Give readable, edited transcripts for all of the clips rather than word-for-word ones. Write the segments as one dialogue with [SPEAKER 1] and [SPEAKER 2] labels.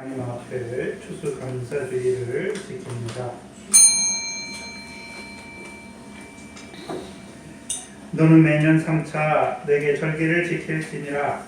[SPEAKER 1] 하나님 앞에 추수감사주의를 지킵니다. 너는 매년 3차 내게 절기를 지킬지니라.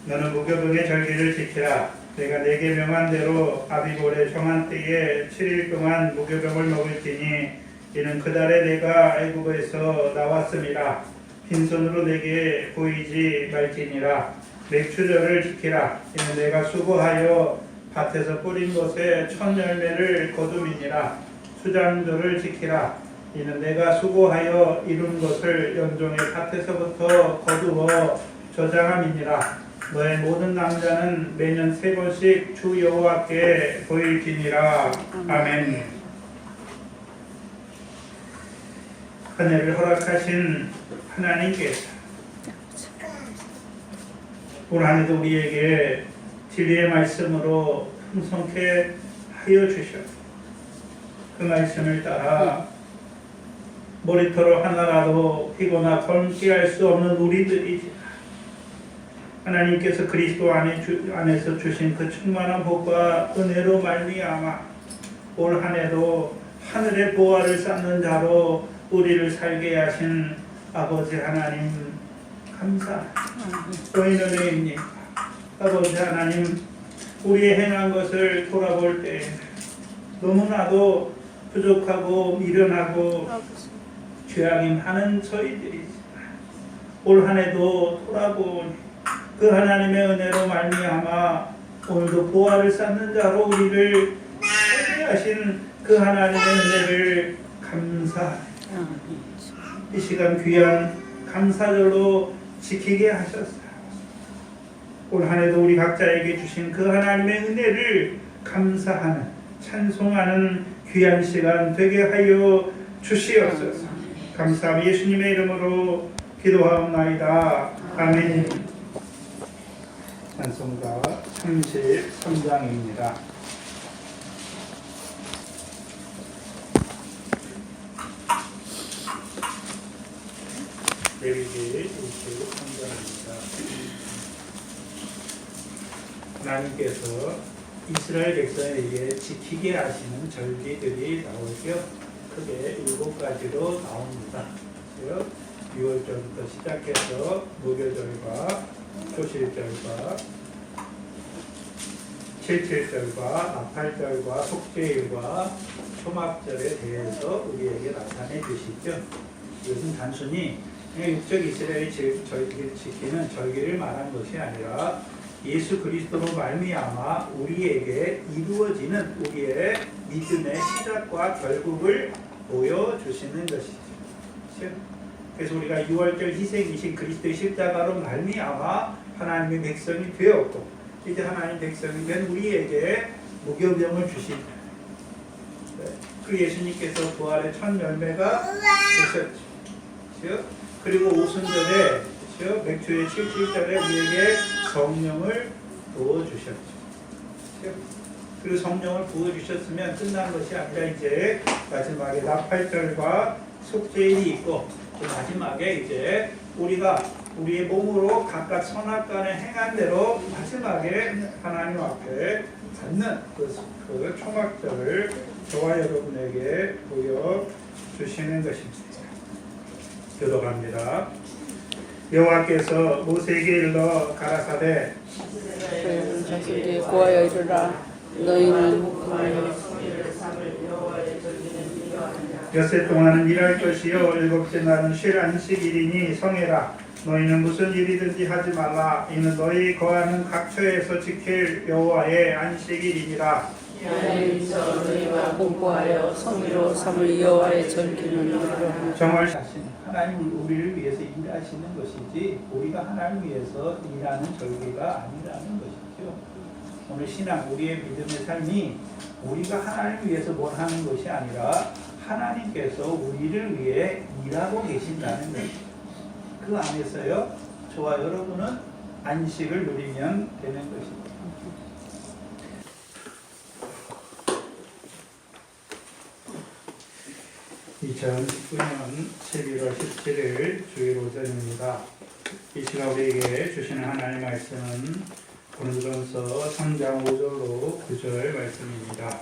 [SPEAKER 1] 너는 무교병의 절기를 지키라. 내가 내게 명한 대로 아비볼의 정한 때에 7일 동안 무교병을 먹을지니 이는 그 달에 내가 애굽에서 나왔음이라. 빈손으로 내게 보이지 말지니라. 맥추절을 지키라. 이는 내가 수고하여 밭에서 뿌린 것에 첫 열매를 거둠이니라. 수장절을 지키라. 이는 내가 수고하여 이룬 것을 연종의 밭에서부터 거두어 저장함이니라. 너의 모든 남자는 매년 3번씩 주 여호와께 보일지니라. 아멘. 하늘을 허락하신 하나님께서 올 한 해도 우리에게 진리의 말씀으로 풍성케 하여 주셨고 그 말씀을 따라 머리털 하나라도 피거나 건기할 수 없는 우리들이 하나님께서 그리스도 안에서 주신 그 충만한 복과 은혜로 말미암아 올 한 해도 하늘의 보화를 쌓는 자로 우리를 살게 하신 아버지 하나님 감사합니다. 너희는 은혜입니다. 아버지 하나님, 우리의 행한 것을 돌아볼 때 너무나도 부족하고 미련하고 죄악이 많은 저희들이지만 올 한 해도 돌아보니 그 하나님의 은혜로 말미암아 오늘도 보화를 쌓는 자로 우리를 살게 하신 그 하나님의 은혜를 감사합니다. 이 시간 귀한 감사절로 지키게 하셨어요. 올 한 해도 우리 각자에게 주신 그 하나님의 은혜를 감사하는 찬송하는 귀한 시간 되게 하여 주시옵소서. 감사합니다. 예수님의 이름으로 기도하옵나이다. 아멘. 찬송가 33장입니다. 레위기 23장입니다. 하나님께서 이스라엘 백성에게 지키게 하시는 절기들이 나오죠. 크게 7가지로 나옵니다. 6월절부터 시작해서 무교절과 초실절과 칠칠절과 나팔절과 속죄일과 초막절에 대해서 우리에게 나타내 주시죠. 이것은 단순히 육적 이스라엘이 절기를 지키는 절기를 말한 것이 아니라 예수 그리스도로 말미암아 우리에게 이루어지는 우리의 믿음의 시작과 결국을 보여주시는 것이죠. 그래서 우리가 6월절 희생이신 그리스도의 십자가로 말미암아 하나님의 백성이 되었고 이제 하나님 백성이 된 우리에게 무교병을 주신다. 그 예수님께서 부활의 첫 열매가 되셨죠. 그리고 오순절에 맥주의 77절에 우리에게 성령을 부어주셨죠. 그리고 성령을 부어주셨으면 끝난 것이 아니라 이제 마지막에 나팔절과 속죄일이 있고 그 마지막에 이제 우리가 우리의 몸으로 각각 선악간에 행한 대로 마지막에 하나님 앞에 받는 그 초막절을 저와 여러분에게 보여주시는 것입니다. 기도합니다. 여호와께서 모세에게 일러 가라사대
[SPEAKER 2] 자손에게 구하여 이르라. 너희는
[SPEAKER 1] 엿새 동안은 일할 것이요 일곱째 날은 쉴 안식일이니 성해라. 너희는 무슨 일이든지 하지 말라. 이는 너희 거하는 각처에서 지킬 여호와의 안식일이니라.
[SPEAKER 2] 너희가 공부하여 성의로 삼을 여호와의 절기는 이루라.
[SPEAKER 1] 정말 하나님 우리를 위해서 일하시는 것이지 우리가 하나님 위해서 일하는 절기가 아니라는 것이죠. 오늘 신앙 우리의 믿음의 삶이 우리가 하나님 위해서 뭘 하는 것이 아니라 하나님께서 우리를 위해 일하고 계신다는 것이죠. 그 안에서요 저와 여러분은 안식을 누리면 되는 것입니다. 2019년 11월 17일 주일 오전입니다. 이 시간 우리에게 주시는 하나님의 말씀은 고린도전서 3장 5절로 9절 말씀입니다.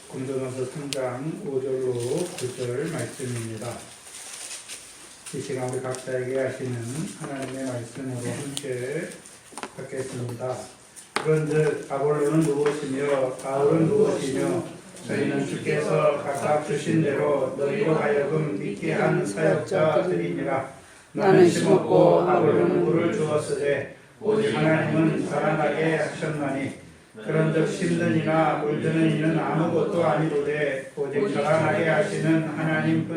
[SPEAKER 1] 고린도전서 3장 5절로 9절 말씀입니다. 이 시간 우리 각자에게 하시는 하나님의 말씀으로 함께 받겠습니다. 그런즉 아볼로는 누구시며 바울은 누구시며 저희는 주께서 각각 주신 대로 너희로 하여금 믿게 한 사역자들이니라. 나는 심었고 아볼로는 물을 주었으되 오직 하나님은 자라나게 하셨나니 그런즉 심는 이나 물드는 이는 아무것도 아니로되 오직 자라나게 하시는 하나님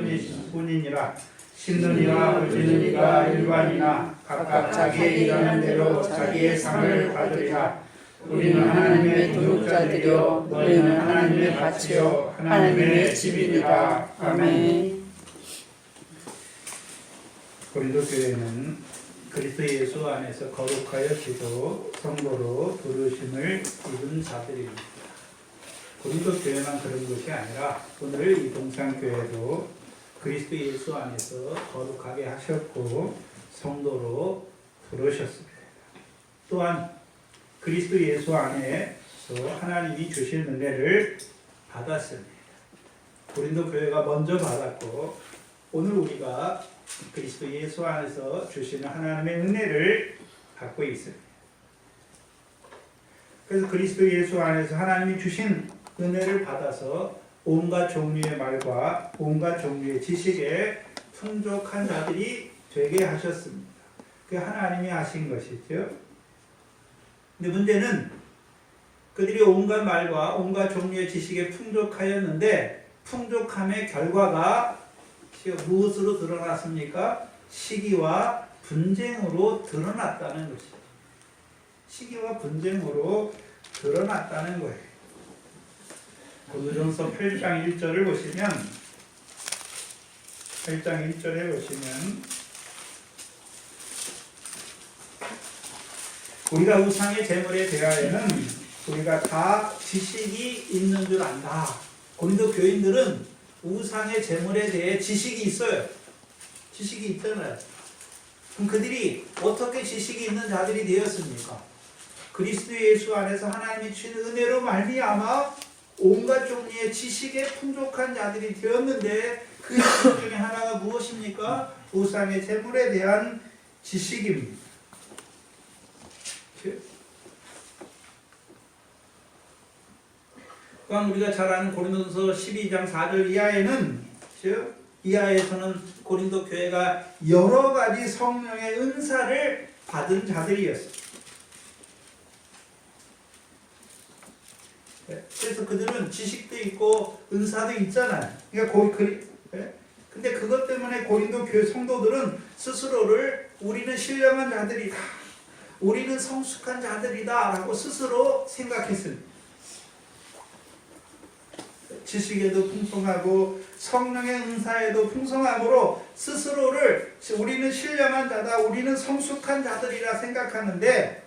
[SPEAKER 1] 뿐이니라. 심는 이와 물드는 이가 일반이나 각각 자기의 일하는 대로 자기의 상을 받으리라. 우리는 하나님의 동역자들이요 너희는 하나님의 밭이요 하나님의 집이니라. 아멘. 고린도 교회는 그리스도 예수 안에서 거룩하여지고 성도로 부르심을 입은 자들입니다. 고린도 교회만 그런 것이 아니라 오늘 이 동산교회도 그리스도 예수 안에서 거룩하게 하셨고 성도로 부르셨습니다. 또한 그리스도 예수 안에서 하나님이 주신 은혜를 받았습니다. 고린도 교회가 먼저 받았고 오늘 우리가 그리스도 예수 안에서 주시는 하나님의 은혜를 받고 있습니다. 그래서 그리스도 예수 안에서 하나님이 주신 은혜를 받아서 온갖 종류의 말과 온갖 종류의 지식에 풍족한 자들이 되게 하셨습니다. 그게 하나님이 하신 것이죠. 근데 문제는 그들이 온갖 말과 온갖 종류의 지식에 풍족하였는데 풍족함의 결과가 무엇으로 드러났습니까? 시기와 분쟁으로 드러났다는 것이죠. 시기와 분쟁으로 드러났다는 거예요. 고린도전서 8장 1절을 보시면 8장 1절에 보시면 우리가 우상의 제물에 대하여는 우리가 다 지식이 있는 줄 안다. 고린도 교인들은 우상의 제물에 대해 지식이 있어요. 지식이 있잖아요. 그럼 그들이 어떻게 지식이 있는 자들이 되었습니까? 그리스도 예수 안에서 하나님이 주신 은혜로 말미암아 온갖 종류의 지식에 풍족한 자들이 되었는데 그 지식 중에 하나가 무엇입니까? 우상의 제물에 대한 지식입니다. 또한 우리가 잘 아는 고린도전서 12장 4절 이하에는 이하에서는 고린도 교회가 여러 가지 성령의 은사를 받은 자들이었어요. 그래서 그들은 지식도 있고 은사도 있잖아요. 그러니까 근데 그것 때문에 고린도 교회 성도들은 스스로를 우리는 신령한 자들이다, 우리는 성숙한 자들이다 라고 스스로 생각했습니다. 지식에도 풍성하고 성령의 은사에도 풍성함으로 스스로를 우리는 신령한 자다, 우리는 성숙한 자들이라 생각하는데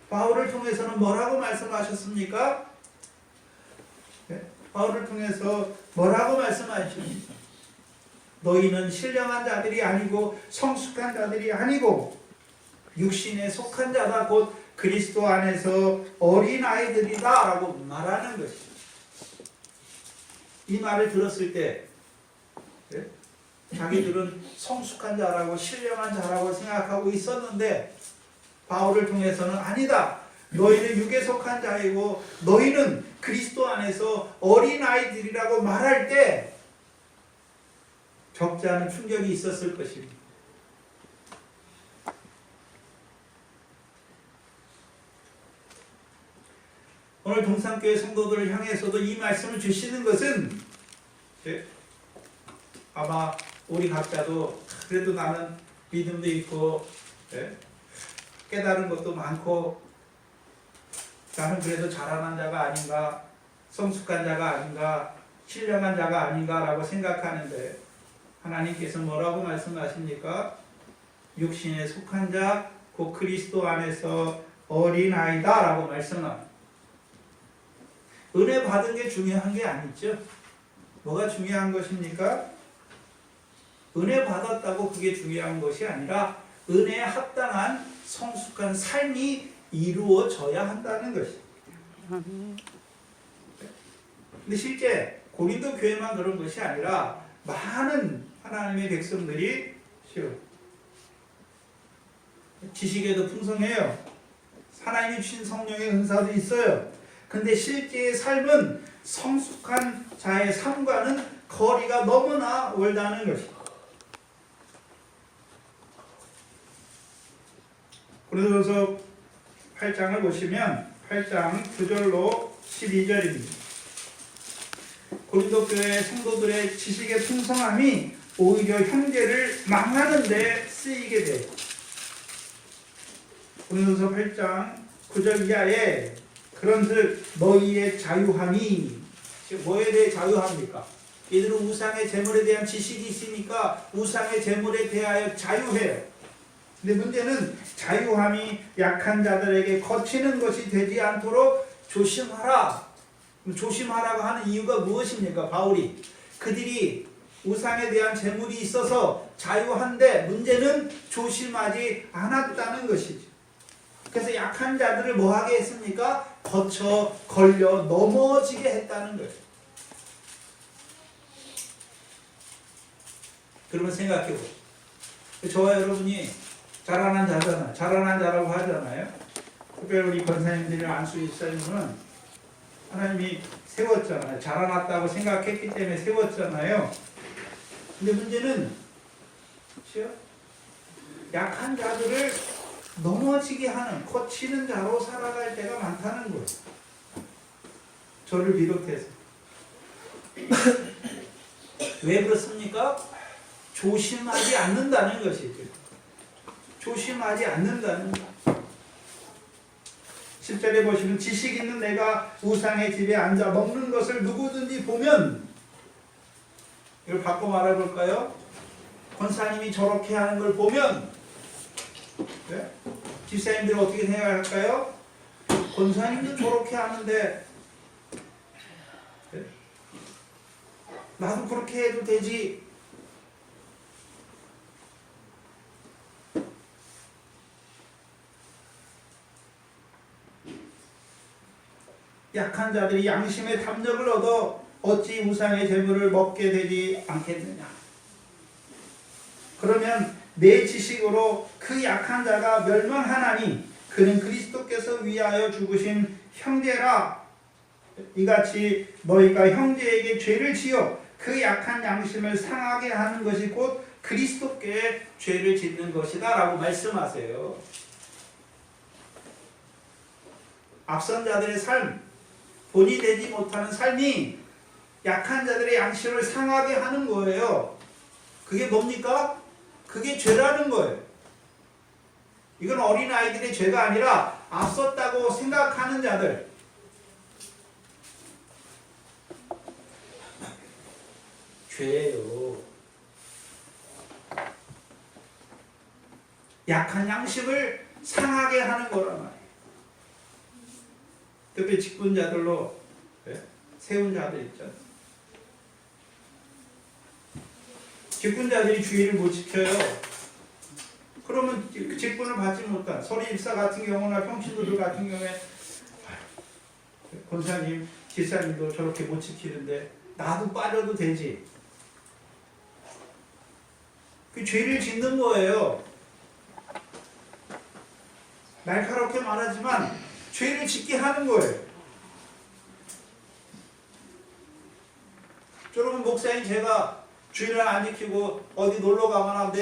[SPEAKER 1] 바울을 통해서는 뭐라고 말씀하셨습니까? 바울을 통해서 뭐라고 말씀하십니까? 너희는 신령한 자들이 아니고 성숙한 자들이 아니고 육신에 속한 자다, 곧 그리스도 안에서 어린아이들이다 라고 말하는 것입니다. 이 말을 들었을 때 자기들은 성숙한 자라고 신령한 자라고 생각하고 있었는데 바울을 통해서는 아니다, 너희는 육에 속한 자이고 너희는 그리스도 안에서 어린아이들이라고 말할 때 적지 않은 충격이 있었을 것입니다. 오늘 동산교회 성도들을 향해서도 이 말씀을 주시는 것은 아마 우리 각자도 그래도 나는 믿음도 있고 깨달은 것도 많고 나는 그래도 자라난 자가 아닌가, 성숙한 자가 아닌가, 신령한 자가 아닌가 라고 생각하는데 하나님께서 뭐라고 말씀하십니까? 육신에 속한 자, 곧 그리스도 안에서 어린아이다 라고 말씀합니다. 은혜 받은 게 중요한 게 아니죠. 뭐가 중요한 것입니까? 은혜 받았다고 그게 중요한 것이 아니라 은혜에 합당한 성숙한 삶이 이루어져야 한다는 것이.
[SPEAKER 2] 아멘.
[SPEAKER 1] 근데 실제 고린도 교회만 그런 것이 아니라 많은 하나님의 백성들이 지식에도 풍성해요. 하나님이 주신 성령의 은사도 있어요. 근데 실제의 삶은 성숙한 자의 삶과는 거리가 너무나 멀다는 것이. 고린도전서 8장을 보시면 8장 9절로 12절입니다. 고린도 교회 성도들의 지식의 풍성함이 오히려 형제를 망하는 데 쓰이게 돼요. 고린도서 8장 9절 이하에 그런즉 너희의 자유함이, 뭐에 대해 자유합니까? 이들은 우상의 제물에 대한 지식이 있으니까 우상의 제물에 대하여 자유해요. 근데 문제는 자유함이 약한 자들에게 거치는 것이 되지 않도록 조심하라. 조심하라고 하는 이유가 무엇입니까? 바울이 그들이 우상에 대한 제물이 있어서 자유한데 문제는 조심하지 않았다는 것이죠. 그래서 약한 자들을 뭐하게 했습니까? 걸려 넘어지게 했다는 거예요. 그러면 생각해보세요. 저와 여러분이 자라난 자잖아요. 자라난 자라고 하잖아요. 특별히 우리 권사님들이 안수 일사님은 하나님이 세웠잖아요. 자라났다고 생각했기 때문에 세웠잖아요. 근데 문제는 그렇죠? 약한 자들을 넘어지게 하는, 거치는 자로 살아갈 때가 많다는 거예요. 저를 비롯해서. 왜 그렇습니까? 조심하지 않는다는 것이죠. 조심하지 않는다는 것. 10절에 보시면 지식 있는 내가 우상의 집에 앉아 먹는 것을 누구든지 보면, 이걸 바꿔 말해볼까요? 권사님이 저렇게 하는 걸 보면, 네? 집사님들은 어떻게 생각할까요? 권사님도 저렇게 하는데 네? 나도 그렇게 해도 되지. 약한 자들이 양심의 담력을 얻어 어찌 우상의 제물을 먹게 되지 않겠느냐. 그러면 내 지식으로 그 약한 자가 멸망하나니 그는 그리스도께서 위하여 죽으신 형제라. 이같이 너희가 형제에게 죄를 지어 그 약한 양심을 상하게 하는 것이 곧 그리스도께 죄를 짓는 것이다 라고 말씀하세요. 앞선 자들의 삶, 본이 되지 못하는 삶이 약한 자들의 양심을 상하게 하는 거예요. 그게 뭡니까? 그게 죄라는 거예요. 이건 어린아이들의 죄가 아니라 앞섰다고 생각하는 자들. 죄예요. 약한 양심을 상하게 하는 거란 말이에요. 특히 직분자들로 세운 자들 있죠. 직분자들이 주의를 못 지켜요. 그러면 직분을 받지 못한 서리집사 같은 경우나 평신도들 같은 경우에 권사님, 집사님도 저렇게 못 지키는데 나도 빠져도 되지. 그 죄를 짓는 거예요. 날카롭게 말하지만 죄를 짓게 하는 거예요. 여러분, 목사님 제가 주일을 안 지키고 어디 놀러 가거나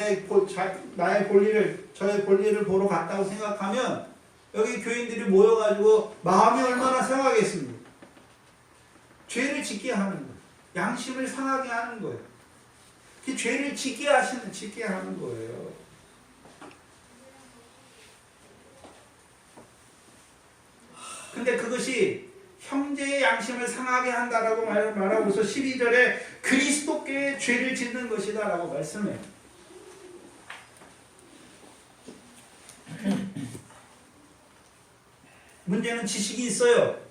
[SPEAKER 1] 나의 볼일을, 저의 볼일을 보러 갔다고 생각하면 여기 교인들이 모여가지고 마음이 얼마나 상하겠습니까? 죄를 짓게 하는 거예요. 양심을 상하게 하는 거예요. 그 죄를 짓게 하는 거예요. 근데 그것이 형제의 양심을 상하게 한다라고 말하고서 12절에 그리스도께 죄를 짓는 것이다 라고 말씀해요. 문제는 지식이 있어요.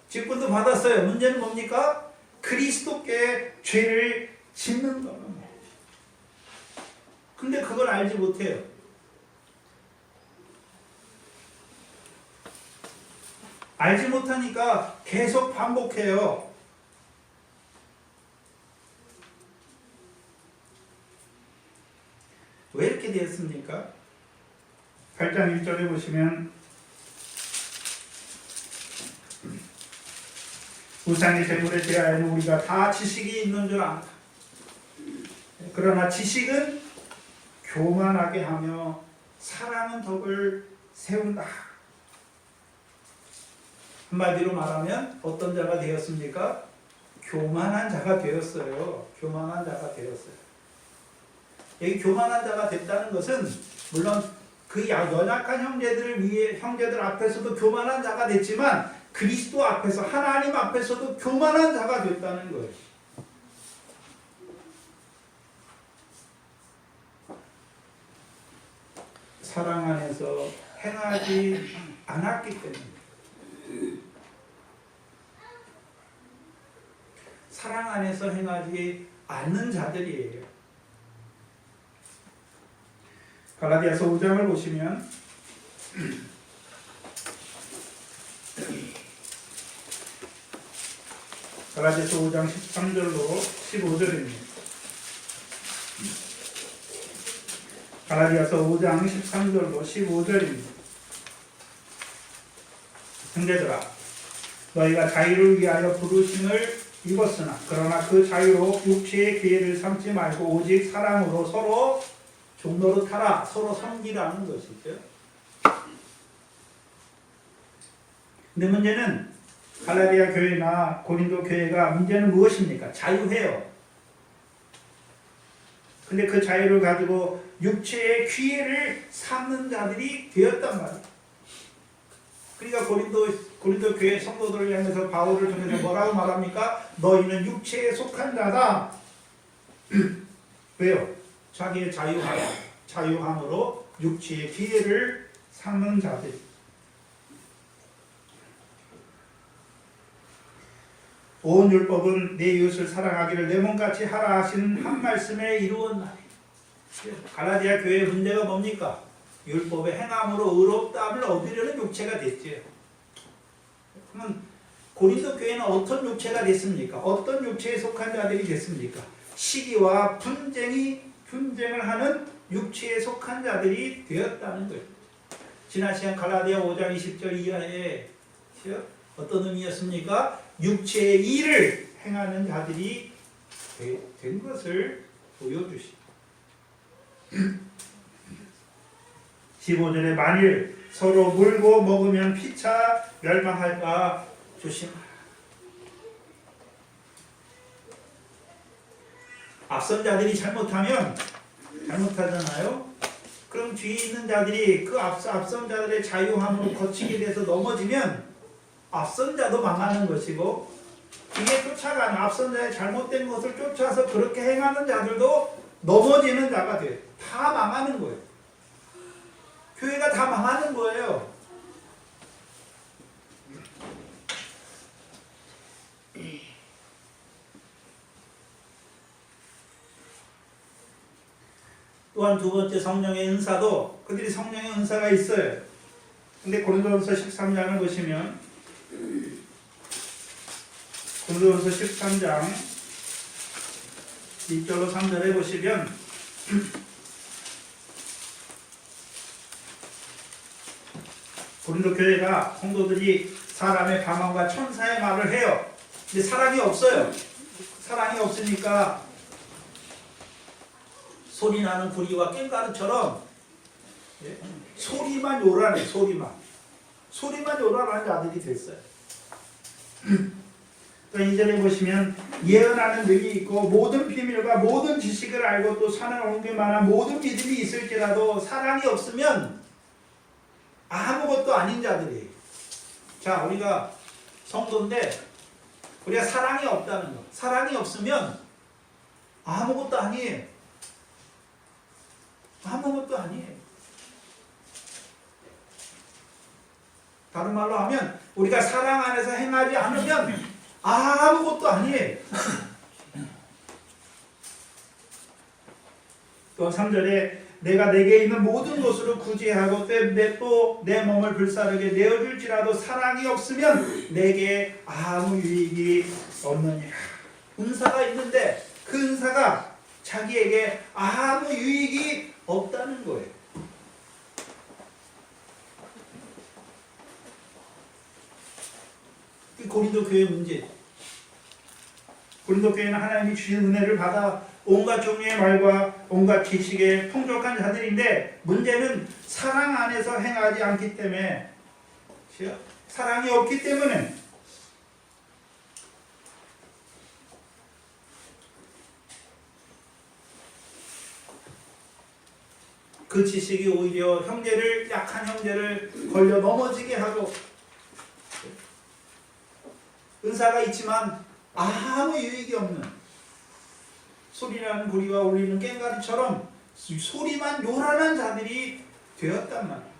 [SPEAKER 1] 직분도 받았어요. 문제는 뭡니까? 그리스도께 죄를 짓는 겁니다. 근데 그걸 알지 못해요. 알지 못하니까 계속 반복해요. 왜 이렇게 되었습니까? 8장 1절에 보시면 우상의 제물에 대하여는 우리가 다 지식이 있는 줄 안다. 그러나 지식은 교만하게 하며 사랑은 덕을 세운다. 한마디로 말하면 어떤 자가 되었습니까? 교만한 자가 되었어요. 교만한 자가 되었어요. 여기 교만한 자가 됐다는 것은 물론 그 연약한 형제들 앞에서도 교만한 자가 됐지만 그리스도 앞에서 하나님 앞에서도 교만한 자가 됐다는 거예요. 사랑 안에서 행하지 않았기 때문에 사랑 안에서 행하지 않는 자들이에요. 갈라디아서 5장을 보시면 갈라디아서 5장 13절로 15절입니다. 갈라디아서 5장 13절로 15절입니다. 형제들아, 너희가 자유를 위하여 부르심을 입었으나 그러나 그 자유로 육체의 기회를 삼지 말고 오직 사랑으로 서로 종노릇하라. 서로 섬기라는 것이죠. 근데 문제는 갈라디아 교회나 고린도 교회가 문제는 무엇입니까? 자유해요. 근데 그 자유를 가지고 육체의 기회를 삼는 자들이 되었단 말이에요. 그러니까 고린도 교회 성도들을 향해서 바울을 통해서 뭐라고 말합니까? 너희는 육체에 속한 자다. 왜요? 자기의 자유함으로 육체의 기회를 삼는 자들. 온 율법은 내 이웃을 사랑하기를 내 몸같이 하라 하신 한 말씀에 이루었나니. 갈라디아 교회의 문제가 뭡니까? 율법의 행함으로 의롭다함을 얻으려는 육체가 됐지. 그러면 고린도 교회는 어떤 육체가 됐습니까? 어떤 육체에 속한 자들이 됐습니까? 시기와 분쟁을 하는 육체에 속한 자들이 되었다는 거예요. 지난 시간 갈라디아 5장 20절 이하에 어떤 의미였습니까? 육체의 일을 행하는 자들이 된 것을 보여주십니다. 15절에 만일 서로 물고 먹으면 피차 멸망할까 조심하라. 앞선 자들이 잘못하잖아요. 그럼 뒤에 있는 자들이 그 앞선 자들의 자유함으로 거치게 돼서 넘어지면 앞선 자도 망하는 것이고, 뒤에 쫓아가는 앞선 자의 잘못된 것을 쫓아서 그렇게 행하는 자들도 넘어지는 자가 돼요. 다 망하는 거예요. 교회가 다 망하는 거예요. 또한 두 번째 성령의 은사도 그들이 성령의 은사가 있어요. 근데 고린도전서 13장을 보시면 고린도전서 13장 2절로 3절에 보시면 고린도 교회가 성도들이 사람의 방언과 천사의 말을 해요. 근데 사랑이 없어요. 사랑이 없으니까 소리 나는 구리와 깽가루처럼 소리만 요란해. 소리만 요란한 자들이 됐어요. 또 2절에 보시면 예언하는 능이 있고 모든 비밀과 모든 지식을 알고 또 산을 옮길 만한 모든 믿음이 있을지라도 사랑이 없으면 아무것도 아닌 자들이에요. 자, 우리가 성도인데 우리가 사랑이 없다는 거. 사랑이 없으면 아무것도 아니에요. 아무것도 아니에요. 다른 말로 하면 우리가 사랑 안에서 행하지 않으면 아무것도 아니에요. 또 3절에 내가 내게 있는 모든 것으로 구제하고 또 내 몸을 불사르게 내어줄지라도 사랑이 없으면 내게 아무 유익이 없느니라. 은사가 있는데 그 은사가 자기에게 아무 유익이 없다는 거예요. 고린도 교회 문제. 고린도 교회는 하나님이 주신 은혜를 받아 온갖 종류의 말과 온갖 지식에 풍족한 자들인데 문제는 사랑 안에서 행하지 않기 때문에, 사랑이 없기 때문에 그 지식이 오히려 약한 형제를 걸려 넘어지게 하고, 은사가 있지만 아무 유익이 없는, 소리나는 구리와 울리는 꽹과리처럼 소리만 요란한 자들이 되었단 말이에요.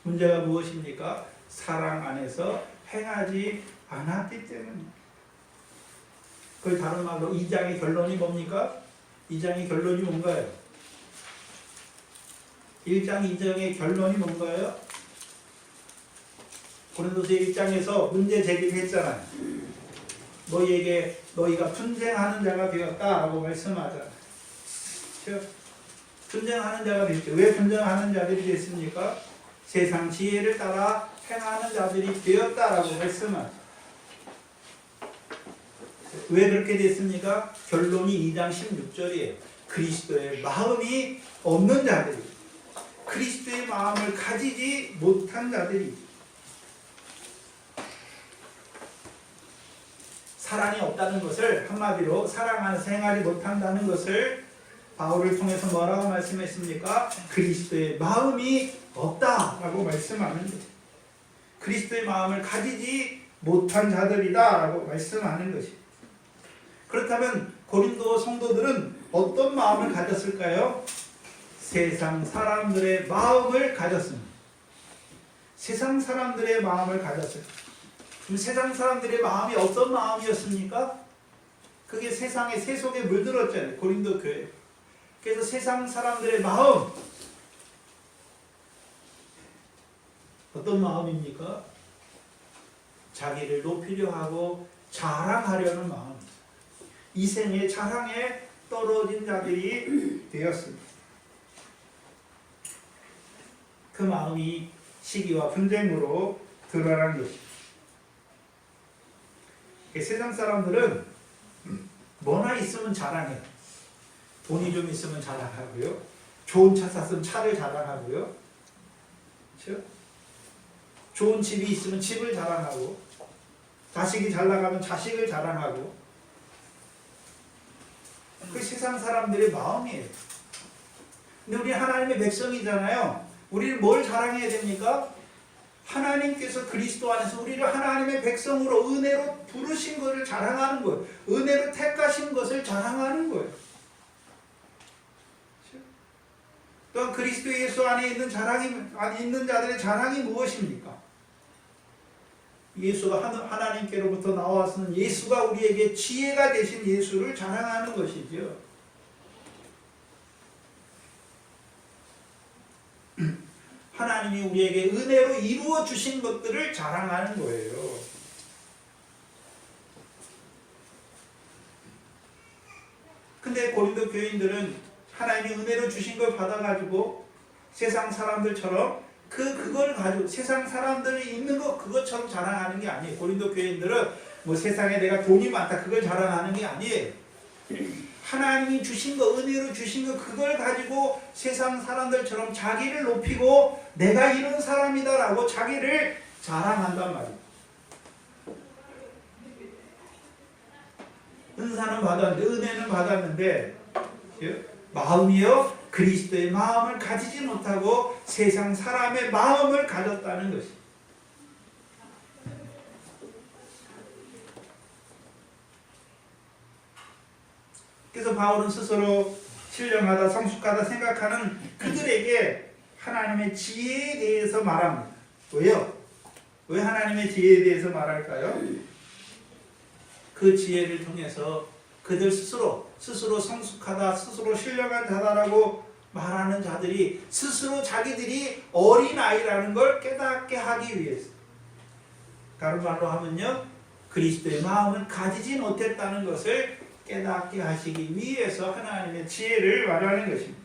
[SPEAKER 1] 문제가 무엇입니까? 사랑 안에서 행하지 않았기 때문입니다. 그걸 다른 말로 2장의 결론이 뭡니까? 2장의 결론이 뭔가요? 1장 2장의 결론이 뭔가요? 고린도서 1장에서 문제 제기를 했잖아요. 너희가 분쟁하는 자가 되었다라고 말씀하잖아요. 그렇죠? 분쟁하는 자가 됐죠. 왜 분쟁하는 자들이 됐습니까? 세상 지혜를 따라 행하는 자들이 되었다라고 말씀하죠. 왜 그렇게 됐습니까? 결론이 2장 16절이에요. 그리스도의 마음이 없는 자들이, 그리스도의 마음을 가지지 못한 자들이, 사랑이 없다는 것을, 한마디로 사랑 안에서 행하지 못한다는 것을 바울을 통해서 뭐라고 말씀했습니까? 그리스도의 마음이 없다라고 말씀하는 거죠. 그리스도의 마음을 가지지 못한 자들이다 라고 말씀하는 것이. 그렇다면 고린도 성도들은 어떤 마음을 가졌을까요? 세상 사람들의 마음을 가졌습니다. 세상 사람들의 마음을 가졌습니다. 그럼 세상 사람들의 마음이 어떤 마음이었습니까? 그게 세상의 세속에 물들었잖아요. 고린도 교회. 그래서 세상 사람들의 마음, 어떤 마음입니까? 자기를 높이려 하고 자랑하려는 마음. 이생의 자랑에 떨어진 자들이 되었습니다. 그 마음이 시기와 분쟁으로 드러난 것입니다. 세상 사람들은 뭐나 있으면 자랑해요. 돈이 좀 있으면 자랑하고요. 좋은 차 샀으면 차를 자랑하고요. 그렇죠? 좋은 집이 있으면 집을 자랑하고, 자식이 잘 나가면 자식을 자랑하고, 그 세상 사람들의 마음이에요. 근데 우리 하나님의 백성이잖아요. 우리는 뭘 자랑해야 됩니까? 하나님께서 그리스도 안에서 우리를 하나님의 백성으로 은혜로 부르신 것을 자랑하는 거예요. 은혜로 택하신 것을 자랑하는 거예요. 또한 그리스도 예수 안에 있는 있는 자들의 자랑이 무엇입니까? 예수가 하나님께로부터 나왔으면 예수가 우리에게 지혜가 되신 예수를 자랑하는 것이죠. 하나님이 우리에게 은혜로 이루어 주신 것들을 자랑하는 거예요. 근데 고린도 교인들은 하나님이 은혜로 주신 걸 받아가지고 세상 사람들처럼 그걸 가지고 세상 사람들이 있는 거 그것처럼 자랑하는 게 아니에요. 고린도 교인들은 뭐 세상에 내가 돈이 많다 그걸 자랑하는 게 아니에요. 하나님이 주신 거, 은혜로 주신 거 그걸 가지고 세상 사람들처럼 자기를 높이고 내가 이런 사람이다라고 자기를 자랑한단 말이에요. 은사는 받았는데, 은혜는 받았는데 마음이요 그리스도의 마음을 가지지 못하고 세상 사람의 마음을 가졌다는 것이. 그래서 바울은 스스로 신령하다 성숙하다 생각하는 그들에게 하나님의 지혜에 대해서 말합니다. 왜요? 왜 하나님의 지혜에 대해서 말할까요? 그 지혜를 통해서 그들 스스로 성숙하다, 스스로 신령한 자다라고 말하는 자들이 스스로 자기들이 어린아이라는 걸 깨닫게 하기 위해서, 다른 말로 하면요, 그리스도의 마음을 가지지 못했다는 것을 깨닫게 하시기 위해서 하나님의 지혜를 말하는 것입니다.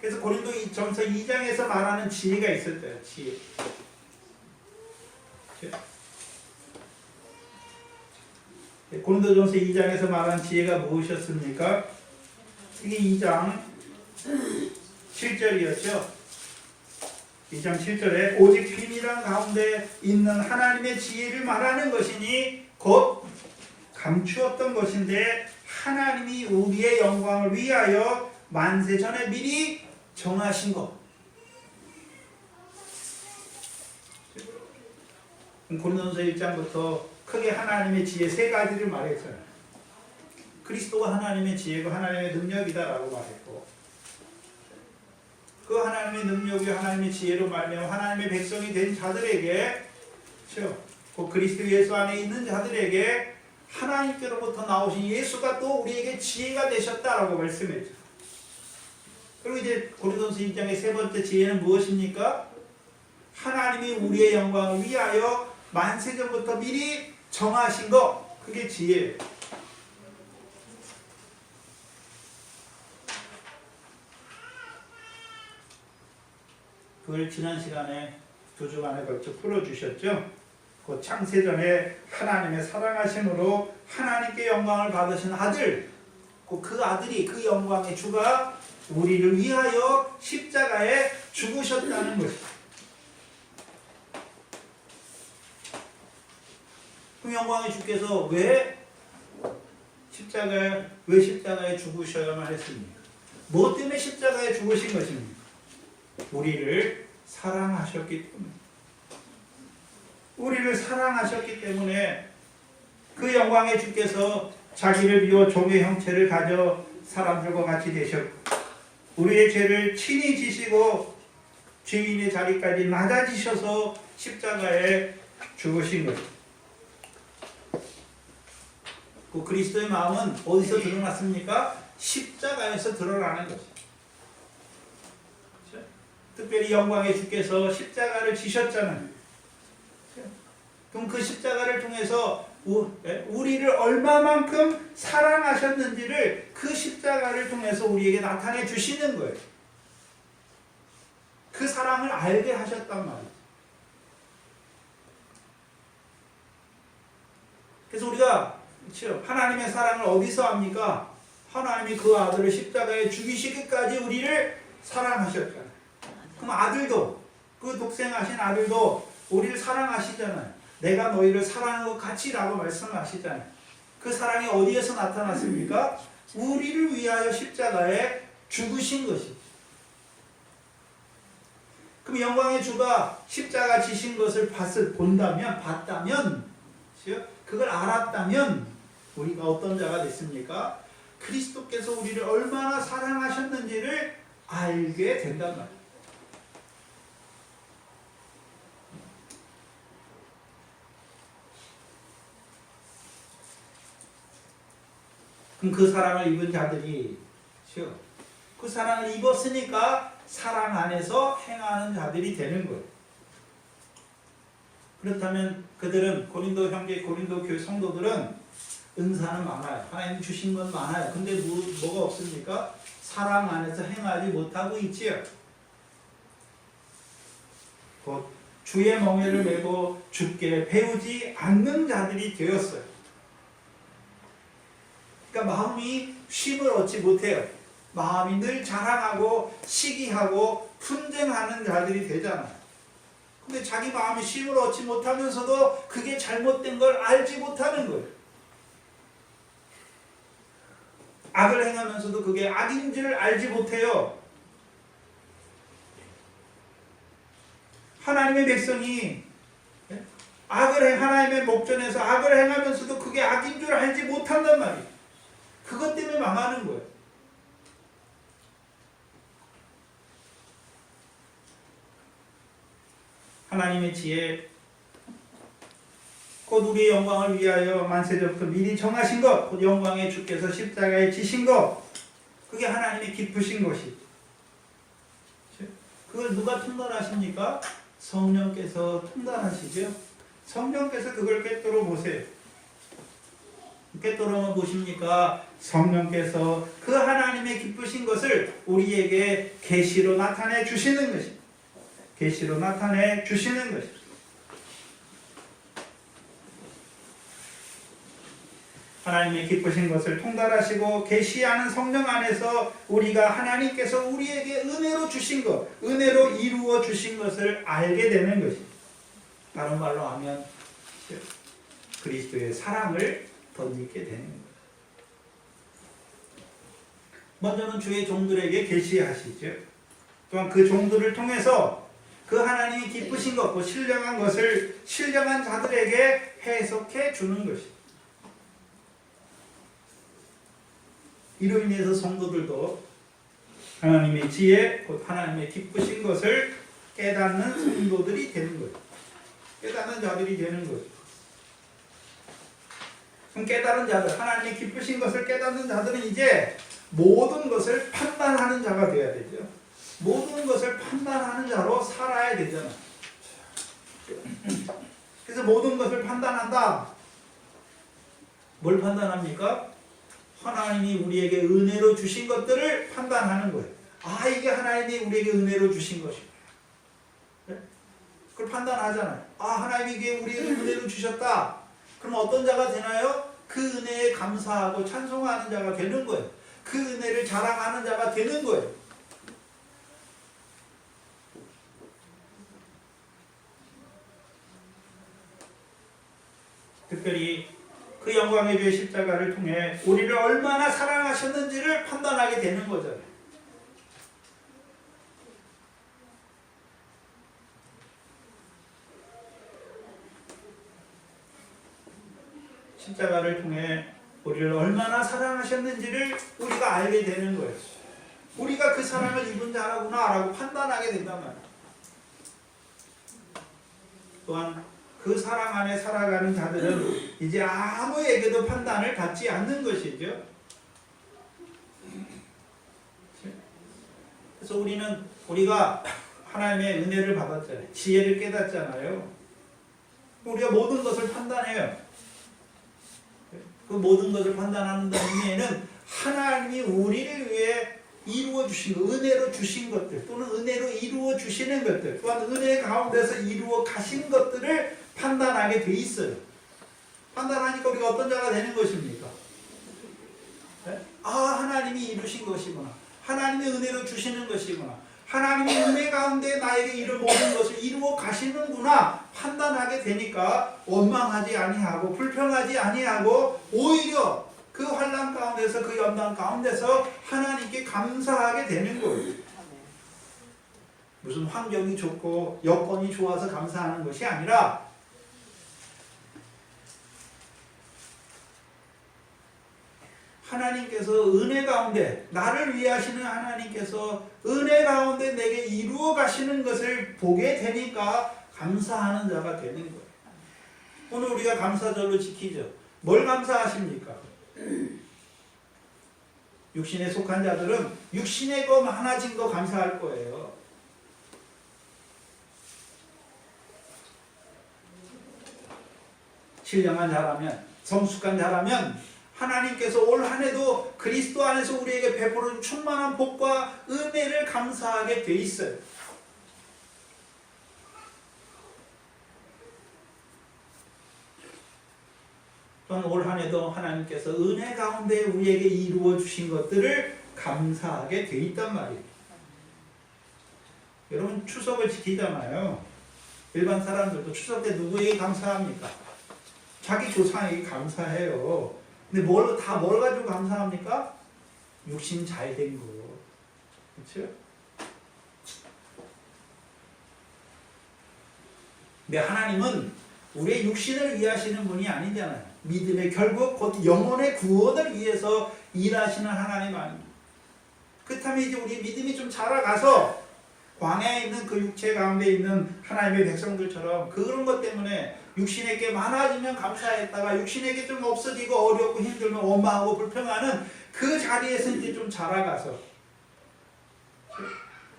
[SPEAKER 1] 그래서 고린도전서 2장에서 말하는 지혜가 있었어요. 지혜. 고린도전서 2장에서 말한 지혜가 무엇이었습니까? 이게 2장 7절이었죠. 2장 7절에 오직 비밀한 가운데 있는 하나님의 지혜를 말하는 것이니 곧 감추었던 것인데 하나님이 우리의 영광을 위하여 만세 전에 미리 정하신 것. 고린도전서 1장부터 크게 하나님의 지혜 세 가지를 말했잖아요. 그리스도가 하나님의 지혜고 하나님의 능력이다라고 말했고, 그 하나님의 능력이 하나님의 지혜로 말미암아 하나님의 백성이 된 자들에게, 그렇죠? 그 그리스도 예수 안에 있는 자들에게 하나님께로부터 나오신 예수가 또 우리에게 지혜가 되셨다라고 말씀했죠. 그리고 이제 고린도전서 1장의 세 번째 지혜는 무엇입니까? 하나님이 우리의 영광을 위하여 만세전부터 미리 정하신 것, 그게 지혜예요. 그걸 지난 시간에 2주간에 걸쳐 풀어주셨죠. 그 창세전에 하나님의 사랑하심으로 하나님께 영광을 받으신 아들, 그 아들이, 그 영광의 주가 우리를 위하여 십자가에 죽으셨다는 것입니다. 그 영광의 주께서 왜 십자가에 죽으셔야만 했습니까? 무엇 때문에 십자가에 죽으신 것입니까? 우리를 사랑하셨기 때문에. 우리를 사랑하셨기 때문에 그 영광의 주께서 자기를 비워 종의 형체를 가져 사람들과 같이 되셨고, 우리의 죄를 친히 지시고 죄인의 자리까지 낮아지셔서 십자가에 죽으신 것입니다. 그 그리스도의 마음은 어디서 드러났습니까? 십자가에서 드러나는 것입니다. 그렇죠? 특별히 영광의 주께서 십자가를 지셨잖아요. 그렇죠? 그럼 그 십자가를 통해서 우리를 얼마만큼 사랑하셨는지를 그 십자가를 통해서 우리에게 나타내 주시는 거예요. 그 사랑을 알게 하셨단 말이에요. 그래서 우리가 하나님의 사랑을 어디서 압니까? 하나님이 그 아들을 십자가에 죽이시기까지 우리를 사랑하셨잖아요. 그럼 아들도, 그 독생하신 아들도 우리를 사랑하시잖아요. 내가 너희를 사랑한 것 같이 라고 말씀하시잖아요. 그 사랑이 어디에서 나타났습니까? 우리를 위하여 십자가에 죽으신 것입니다. 그럼 영광의 주가 십자가 지신 것을 봤다면, 그걸 알았다면 우리가 어떤 자가 됐습니까? 그리스도께서 우리를 얼마나 사랑하셨는지를 알게 된단 말이에요. 그럼 그 사랑을 입은 자들이, 그 사랑을 입었으니까 사랑 안에서 행하는 자들이 되는 거예요. 그렇다면 그들은, 고린도 형제, 고린도 교회 성도들은 은사는 많아요. 하나님 주신 건 많아요. 근데 뭐가 없습니까? 사랑 안에서 행하지 못하고 있지요. 곧 주의 멍에를 메고 주께 배우지 않는 자들이 되었어요. 그러니까 마음이 쉼을 얻지 못해요. 마음이 늘 자랑하고 시기하고 분쟁하는 자들이 되잖아요. 근데 자기 마음이 쉼을 얻지 못하면서도 그게 잘못된 걸 알지 못하는 거예요. 악을 행하면서도 그게 악인 줄 알지 못해요. 하나님의 백성이 하나님의 목전에서 악을 행하면서도 그게 악인 줄 알지 못한단 말이에요. 그것 때문에 망하는 거예요. 하나님의 지혜, 곧 우리의 영광을 위하여 만세전부터 미리 정하신 것, 곧 영광의 주께서 십자가에 지신 것, 그게 하나님의 기쁘신 것이죠. 그걸 누가 통달하십니까? 성령께서 통달하시죠. 성령께서 그걸 꿰뚫어 보세요. 꿰뚫어 보십니까? 성령께서 그 하나님의 기쁘신 것을 우리에게 계시로 나타내 주시는 것입니다. 계시로 나타내 주시는 것입니다. 하나님의 기쁘신 것을 통달하시고 계시하는 성령 안에서 우리가 하나님께서 우리에게 은혜로 주신 것, 은혜로 이루어 주신 것을 알게 되는 것입니다. 다른 말로 하면 그리스도의 사랑을 덧입게 되는 거예요. 먼저는 주의 종들에게 계시하시죠. 또한 그 종들을 통해서 그 하나님이 기쁘신 것, 신령한 것을 신령한 자들에게 해석해 주는 것입니다. 이로 인해서 성도들도 하나님의 지혜, 곧 하나님의 기쁘신 것을 깨닫는 성도들이 되는 거예요. 깨닫는 자들이 되는 거예요. 그럼 깨달은 자들, 하나님의 기쁘신 것을 깨닫는 자들은 이제 모든 것을 판단하는 자가 되어야 되죠. 모든 것을 판단하는 자로 살아야 되잖아요. 그래서 모든 것을 판단한다. 뭘 판단합니까? 하나님이 우리에게 은혜로 주신 것들을 판단하는 거예요. 아, 이게 하나님이 우리에게 은혜로 주신 것이고. 네? 그걸 판단하잖아요. 아, 하나님이 이게 우리에게 은혜로 주셨다. 그럼 어떤 자가 되나요? 그 은혜에 감사하고 찬송하는 자가 되는 거예요. 그 은혜를 자랑하는 자가 되는 거예요. 특별히 그 영광의 주의 십자가를 통해 우리를 얼마나 사랑하셨는지를 판단하게 되는 거잖아요. 십자가를 통해 우리를 얼마나 사랑하셨는지를 우리가 알게 되는 거예요. 우리가 그 사랑을 입은 자라구나 라고 판단하게 된단 말이에요. 또한 그 사랑 안에 살아가는 자들은 이제 아무에게도 판단을 받지 않는 것이죠. 그래서 우리가 하나님의 은혜를 받았잖아요. 지혜를 깨닫잖아요. 우리가 모든 것을 판단해요. 그 모든 것을 판단하는 의미에는 하나님이 우리를 위해 이루어 주신 것, 은혜로 주신 것들, 또는 은혜로 이루어 주시는 것들, 또한 은혜 가운데서 이루어 가신 것들을 판단하게 돼 있어요. 판단하니까 우리가 어떤 자가 되는 것입니까? 네? 아, 하나님이 이루신 것이구나. 하나님의 은혜로 주시는 것이구나. 하나님이 은혜 가운데 나에게 이런 모든 것을 이루어 가시는구나 판단하게 되니까 원망하지 아니하고 불평하지 아니하고 오히려 그 환난 가운데서, 그 연단 가운데서 하나님께 감사하게 되는 거예요. 무슨 환경이 좋고 여건이 좋아서 감사하는 것이 아니라 하나님께서 은혜 가운데, 나를 위해 하시는 하나님께서 은혜 가운데 내게 이루어 가시는 것을 보게 되니까 감사하는 자가 되는 거예요. 오늘 우리가 감사절로 지키죠. 뭘 감사하십니까? 육신에 속한 자들은 육신의 거 많아진 거 감사할 거예요. 신령한 자라면, 성숙한 자라면 하나님께서 올 한 해도 그리스도 안에서 우리에게 베풀어 준 충만한 복과 은혜를 감사하게 돼 있어요. 또한 올 한 해도 하나님께서 은혜 가운데 우리에게 이루어 주신 것들을 감사하게 돼 있단 말이에요. 여러분 추석을 지키잖아요. 일반 사람들도 추석 때 누구에게 감사합니까? 자기 조상에게 감사해요. 근데 뭘 가지고 감사합니까? 육신 잘 된 거. 그렇죠? 근데 하나님은 우리의 육신을 위하시는 분이 아니잖아요. 믿음의 결국 곧 영혼의 구원을 위해서 일하시는 하나님 아닙니까? 그렇다면 이제 우리 믿음이 좀 자라가서 광야에 있는 그 육체 가운데 있는 하나님의 백성들처럼 그런 것 때문에 육신에게 많아지면 감사했다가 육신에게 좀 없어지고 어렵고 힘들면 원망하고 불평하는 그 자리에서 이제 좀 자라가서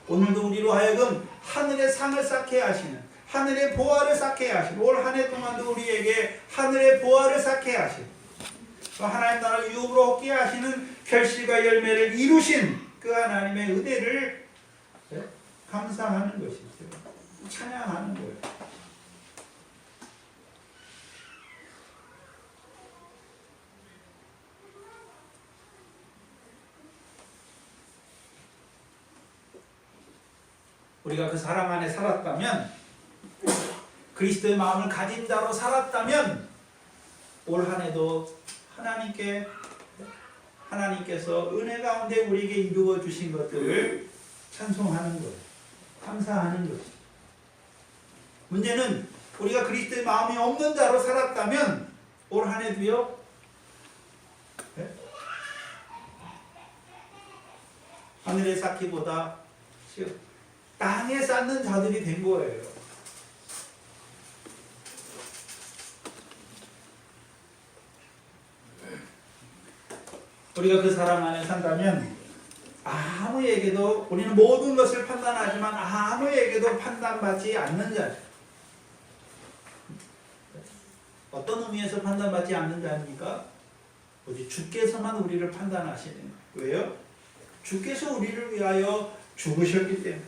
[SPEAKER 1] 오늘도 우리로 하여금 하늘의 상을 쌓게 하시는 하늘의 보화를 쌓게 하시는 올 한 해 동안도 우리에게 하늘의 보화를 쌓게 하시는 하나님 나라 유업으로 얻게 하시는 결실과 열매를 이루신 그 하나님의 은혜를 감사하는 것이죠. 찬양하는 거예요. 우리가 그 사랑 안에 살았다면 그리스도의 마음을 가진 자로 살았다면 올 한 해도 하나님께서 은혜 가운데 우리에게 이루어 주신 것들을 찬송하는 거예요. 감사하는 거죠. 문제는 우리가 그리스도의 마음이 없는 자로 살았다면 올 한 해도요. 하늘에 쌓기보다 땅에 쌓는 자들이 된 거예요. 우리가 그 사랑 안에 산다면 아무에게도 우리는 모든 것을 판단하지만 아무에게도 판단받지 않는 자. 어떤 의미에서 판단받지 않는 자입니까? 오직 주께서만 우리를 판단하시는 거예요. 왜요? 주께서 우리를 위하여 죽으셨기 때문에.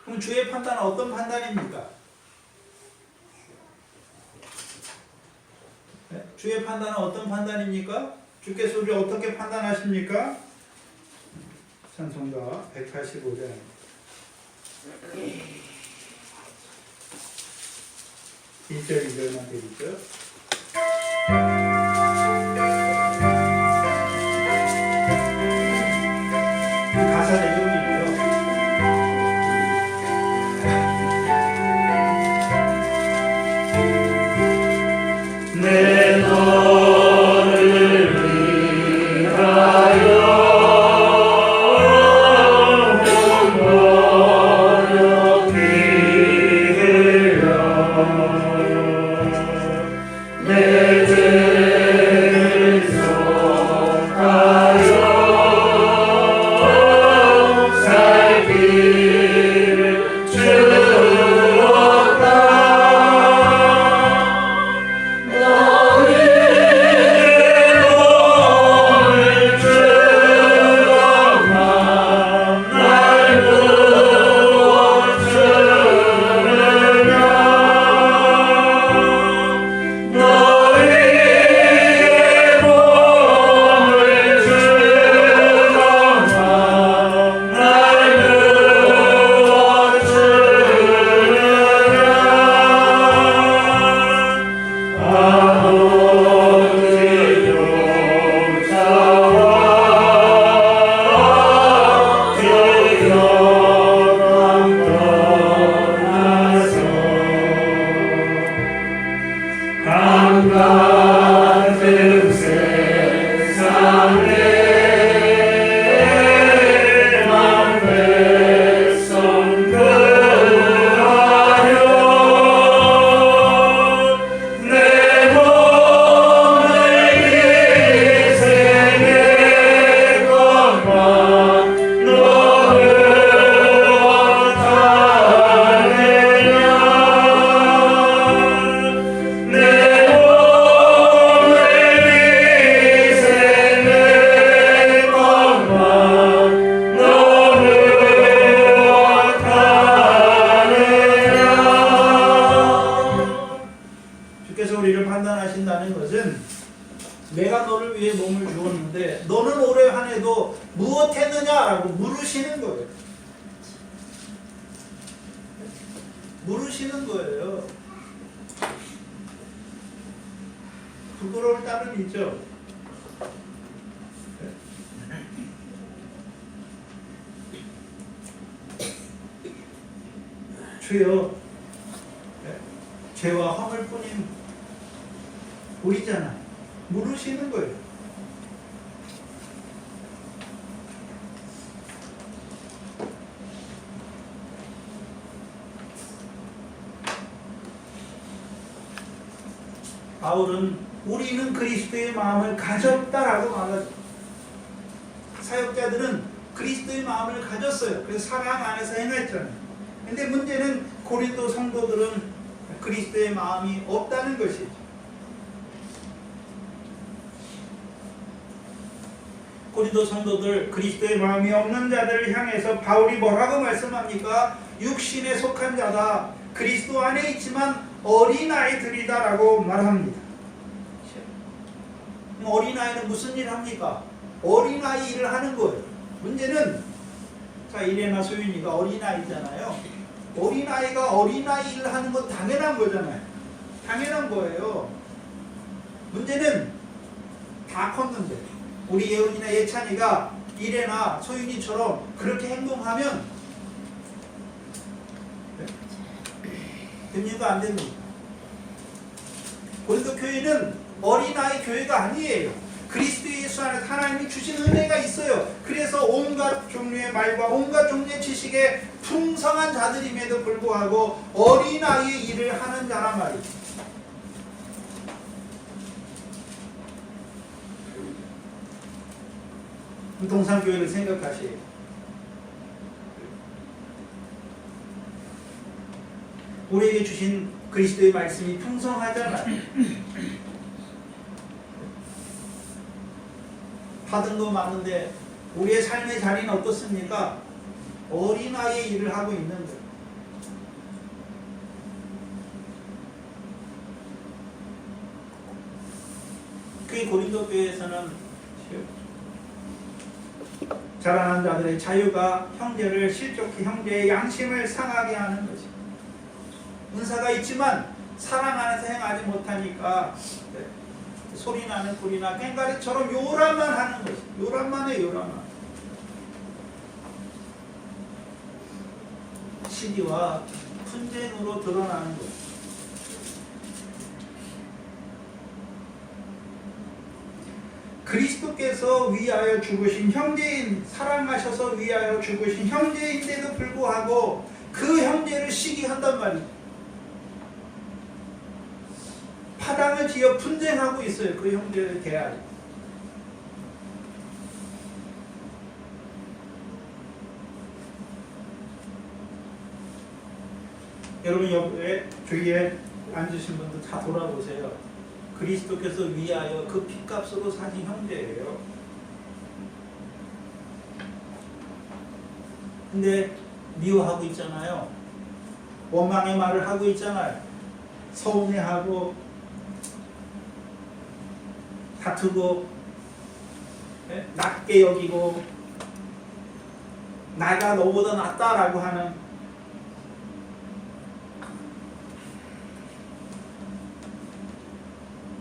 [SPEAKER 1] 그럼 주의 판단은 어떤 판단입니까? 주의 판단은 어떤 판단입니까? 주께서 우리를 어떻게 판단하십니까? 찬송가 185장 1절 2절만 드리죠. 가사 내용이에요. 내 너를 위하여 내가 너를 위해 몸을 주었는데 너는 올해 한 해도 무엇했느냐라고 물으시는 거예요. 물으시는 거예요. 부끄러울 따름 있죠. 주여, 죄와 허물 뿐인 우리잖아. 물으시는 거예요. 바울은 우리는 그리스도의 마음을 가졌다라고 말하죠. 사역자들은 그리스도의 마음을 가졌어요. 그래서 사랑 안에서 행했잖아요. 근데 문제는 고린도 성도들은 그리스도의 마음이 없다는 것이죠. 고린도 성도들, 그리스도의 마음이 없는 자들을 향해서 바울이 뭐라고 말씀합니까? 육신에 속한 자다. 그리스도 안에 있지만 어린아이들이다 라고 말합니다. 어린아이는 무슨 일을 합니까? 어린아이 일을 하는 거예요. 문제는 자, 이레나 소윤이가 어린아이잖아요. 어린아이가 어린아이 일을 하는 건 당연한 거잖아요. 당연한 거예요. 문제는 다 컸는데 우리 예은이나 예찬이가 이레나 소윤이처럼 그렇게 행동하면 됩니까? 안 됩니까? 고린도 교회는 어린아이 교회가 아니에요. 그리스도 예수 안에 하나님이 주신 은혜가 있어요. 그래서 온갖 종류의 말과 온갖 종류의 지식에 풍성한 자들임에도 불구하고 어린아이의 일을 하는 자란 말이죠. 동산교회를 생각하시에요. 우리에게 주신 그리스도의 말씀이 풍성하잖아요. 받은 거 많은데 우리의 삶의 자리는 어떻습니까? 어린아이의 일을 하고 있는 거예요. 그 고린도 교회에서는 자라난 자들의 자유가 형제를 실족히 형제의 양심을 상하게 하는 거죠. 은사가 있지만 사랑 안에서 행하지 못하니까 소리나는 꿀이나 꽹과리처럼 요란만 하는 거지. 요란만 해, 요란만. 시기와 분쟁으로 드러나는 거지. 그리스도께서 위하여 죽으신 형제인, 사랑하셔서 위하여 죽으신 형제인데도 불구하고 그 형제를 시기한단 말이에요. 파당을 지어 분쟁하고 있어요. 그 형제를 대하여. 여러분 옆에 주위에 앉으신 분들 다 돌아보세요. 그리스도께서 위하여 그 핏값으로 사신 형제예요. 근데 미워하고 있잖아요. 원망의 말을 하고 있잖아요. 서운해하고 다투고 낮게 여기고 나가 너보다 낫다라고 하는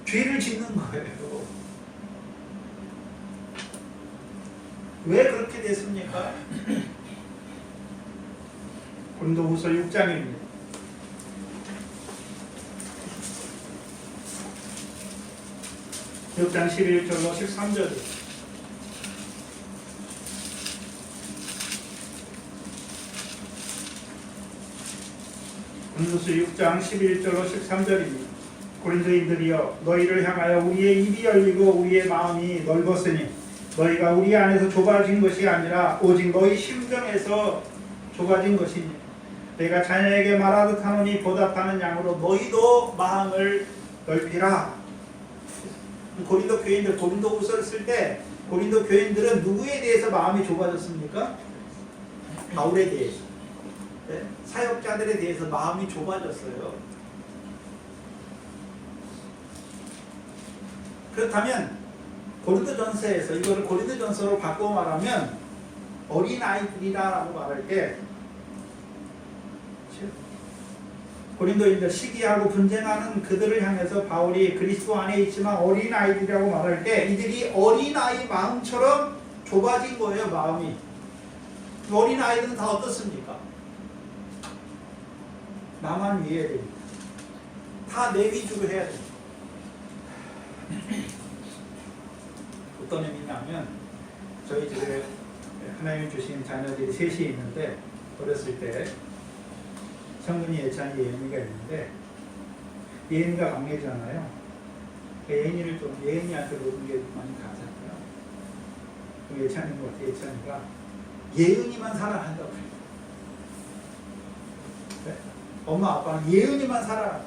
[SPEAKER 1] 죄를 짓는 거예요. 왜 그렇게 됐습니까? 고린도후서 6장입니다. 육 장 11절로 13절이에요. 고린도서 6장 11절로 13절입니다. 고린도인들이여 너희를 향하여 우리의 입이 열리고 우리의 마음이 넓었으니 너희가 우리 안에서 좁아진 것이 아니라 오직 너희 심정에서 좁아진 것이니 내가 자녀에게 말하듯 하노니 보답하는 양으로 너희도 마음을 넓히라. 고린도 교인들, 고린도후서를 쓸 때 고린도 교인들은 누구에 대해서 마음이 좁아졌습니까? 바울에 대해서, 사역자들에 대해서 마음이 좁아졌어요. 그렇다면 고린도전서에서 이거를 고린도전서로 바꿔 말하면 어린아이들이라고 말할 때 고린도인들 시기하고 분쟁하는 그들을 향해서 바울이 그리스도 안에 있지만 어린아이들이라고 말할 때 이들이 어린아이 마음처럼 좁아진 거예요. 마음이. 어린아이들은 다 어떻습니까? 나만 위해야 됩니다. 다 내 위주로 해야 됩니다. 어떤 의미냐면 저희 집에 하나님 주신 자녀들이 셋이 있는데 어렸을 때 성근이, 예찬이, 예은이가 있는데 예은이가 막내잖아요.
[SPEAKER 3] 예은이를 좀 예은이한테 모든 게 많이 가잖아요. 예찬이가 어떻게 예찬이가 예은이만 사랑한다고 해요. 네? 엄마 아빠는 예은이만 사랑한다.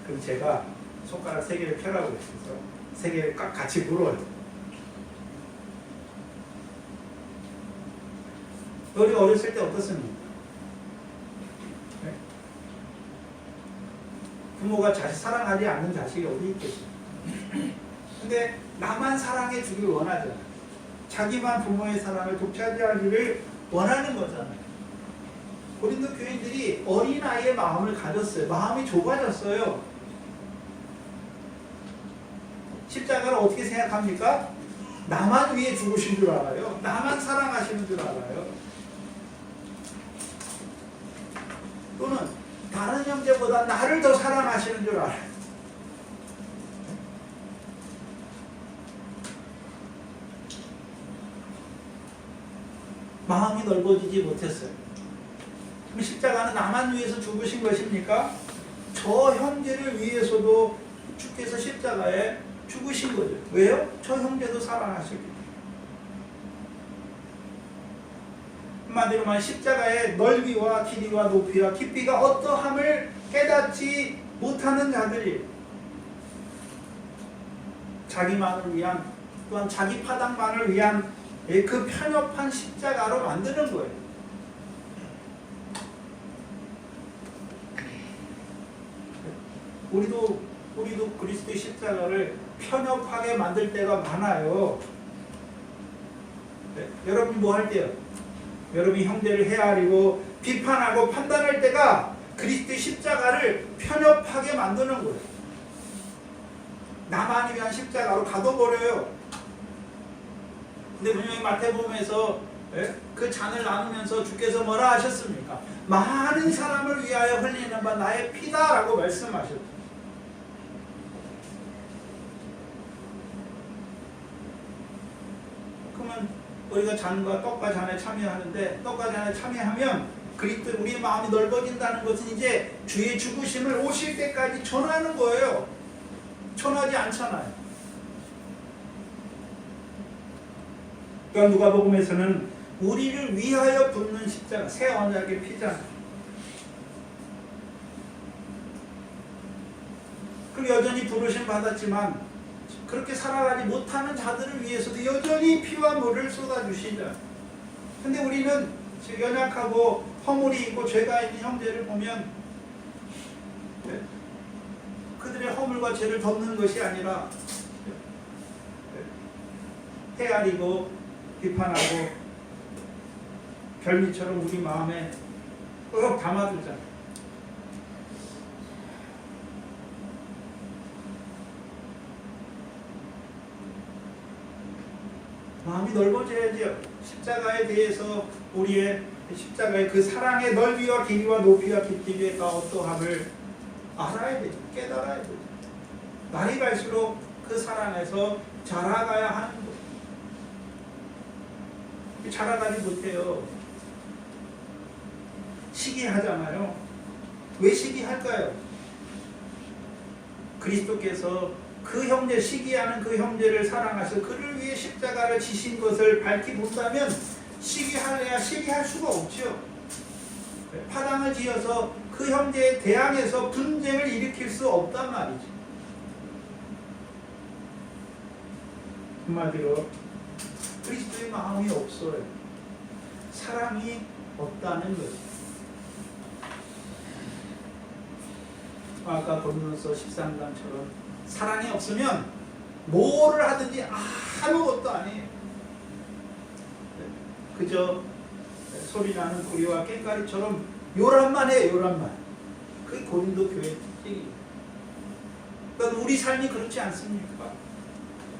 [SPEAKER 3] 그럼 제가 손가락 3개를 펴라고 했어요. 3개를 꽉 같이 물어요. 우리 어렸을 때 어떻습니까? 네? 부모가 자식 사랑하지 않는 자식이 어디 있겠어요? 근데 나만 사랑해 주길 원하잖아요. 자기만 부모의 사랑을 독차지하기를 원하는 거잖아요. 고린도 교인들이 어린아이의 마음을 가졌어요. 마음이 좁아졌어요. 십자가를 어떻게 생각합니까? 나만 위해 죽으신 줄 알아요. 나만 사랑하시는 줄 알아요. 또는 다른 형제보다 나를 더 사랑하시는 줄 알아요. 마음이 넓어지지 못했어요. 그럼 십자가는 나만 위해서 죽으신 것입니까? 저 형제를 위해서도 주께서 십자가에 죽으신 거죠. 왜요? 저 형제도 사랑하시기 때문에. 한마디로 말하면 십자가의 넓이와 길이와 높이와 깊이가 어떠함을 깨닫지 못하는 자들이 자기만을 위한 또한 자기 파당만을 위한 그 편협한 십자가로 만드는 거예요. 우리도 그리스도의 십자가를 편협하게 만들 때가 많아요. 네, 여러분이 뭐 할 때요? 여러분이 형제를 헤아리고 비판하고 판단할 때가 그리스도의 십자가를 편협하게 만드는 거예요. 나만을 위한 십자가로 가둬버려요. 근데 분명히 마태복음에서 그 잔을 나누면서 주께서 뭐라 하셨습니까? 많은 사람을 위하여 흘리는 바 나의 피다라고 말씀하셨죠. 그러면 우리가 잔과 떡과 잔에 참여하는데 떡과 잔에 참여하면 그리스도 우리의 마음이 넓어진다는 것은 이제 주의 죽으심을 오실 때까지 전하는 거예요. 전하지 않잖아요. 그러니까 누가복음에서는 우리를 위하여 붙는 십자가, 새 언약의 피잖아요. 그리고 여전히 부르심 받았지만 그렇게 살아가지 못하는 자들을 위해서도 여전히 피와 물을 쏟아주시죠. 근데 우리는 연약하고 허물이 있고 죄가 있는 형제를 보면 그들의 허물과 죄를 덮는 것이 아니라 헤아리고 비판하고 별미처럼 우리 마음에 꼭 담아두잖아요. 마음이 넓어져야죠. 십자가에 대해서 우리의 십자가의 그 사랑의 넓이와 길이와 높이와 깊이가 어떠함을 알아야 되죠. 깨달아야 되죠. 날이 갈수록 그 사랑에서 자라가야 하는 거예요. 자라가지 못해요. 시기하잖아요. 왜 시기할까요? 그리스도께서 그 형제, 시기하는 그 형제를 사랑하셔서 그를 위해 십자가를 지신 것을 밝히 본다면 시기할 수가 없죠. 파당을 지어서 그 형제에 대항해서 분쟁을 일으킬 수 없단 말이죠. 한마디로 그리스도의 마음이 없어요. 사랑이 없다는 거죠. 아까 고린도서 13장처럼 사랑이 없으면 뭐를 하든지 아무것도 아니에요. 그저 소리나는 구리와 깽가리처럼 요란만 해요. 요란만. 그게 고린도 교회 특징이에요. 그러니까 우리 삶이 그렇지 않습니까?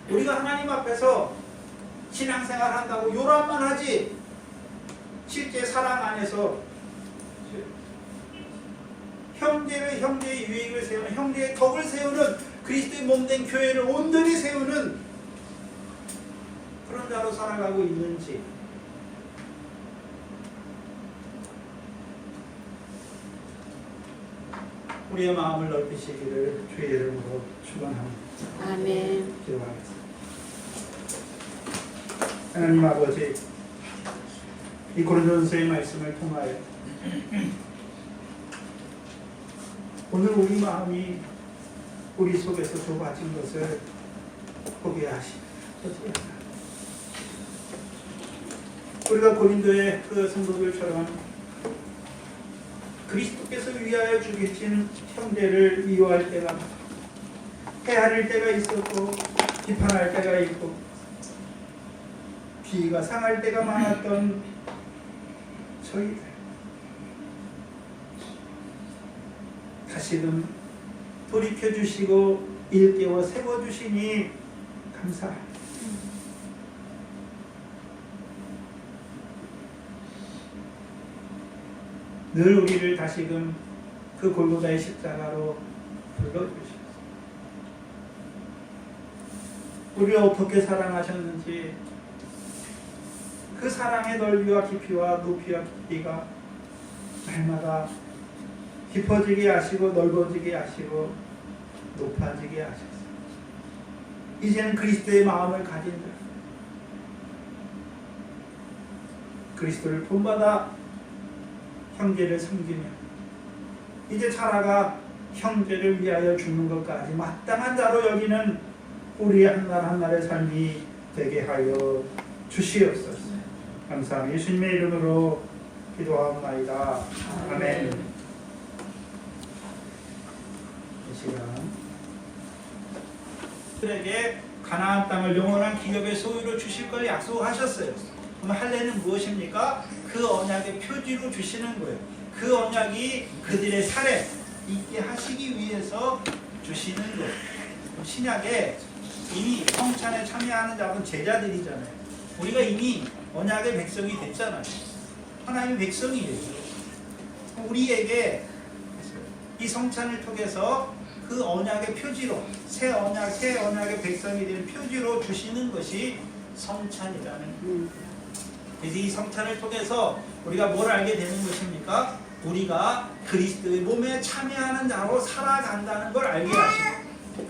[SPEAKER 3] 우리가 하나님 앞에서 신앙생활 한다고 요란만 하지 실제 사랑 안에서 형제의 유익을 세우는, 형제의 덕을 세우는, 그리스도의 몸된 교회를 온전히 세우는 그런 자로 살아가고 있는지, 우리 우리의 마음을 넓히시기를 주의 이름으로 축원합니다.
[SPEAKER 2] 아멘.
[SPEAKER 3] 기도하겠습니다. 하나님 아버지, 이 고린도전서의 말씀을 통하여 오늘 우리 마음이 우리 속에서 좁아진 것을 보게 하시옵소서. 우리가 고린도의 그 성도들처럼 그리스도께서 위하여 죽이신 형제를 미워할 때가 많고 헤아릴 때가 있었고 비판할 때가 있고 비위가 상할 때가 많았던 저희들, 다시금 돌이켜주시고 일깨워 세워주시니 감사합니다. 늘 우리를 다시금 그 골고다의 십자가로 불러주시옵소서. 우리를 어떻게 사랑하셨는지 그 사랑의 넓이와 깊이와 높이와 깊이가 날마다 깊어지게 하시고 넓어지게 하시고 높아지게 하셨습니다. 이제는 그리스도의 마음을 가진 자, 그리스도를 본받아 형제를 섬기며 이제 자라가 형제를 위하여 죽는 것까지 마땅한 자로 여기는 우리 한날 한날의 삶이 되게 하여 주시옵소서. 감사합니다. 예수님의 이름으로 기도하옵나이다. 아멘. 이 시간 그들에게 가나안 땅을 영원한 기업의 소유로 주실 걸 약속하셨어요. 그럼 할례는 무엇입니까? 그 언약의 표지로 주시는 거예요. 그 언약이 그들의 살에 있게 하시기 위해서 주시는 거예요. 신약에 이미 성찬에 참여하는 자는 제자들이잖아요. 우리가 이미 언약의 백성이 됐잖아요. 하나님의 백성이에요. 우리에게 이 성찬을 통해서 그 언약의 표지로 새 언약의 백성이 되는 표지로 주시는 것이 성찬이라는 그래서 이 성찬을 통해서 우리가 뭘 알게 되는 것입니까? 우리가 그리스도의 몸에 참여하는 자로 살아간다는 걸 알게 하시고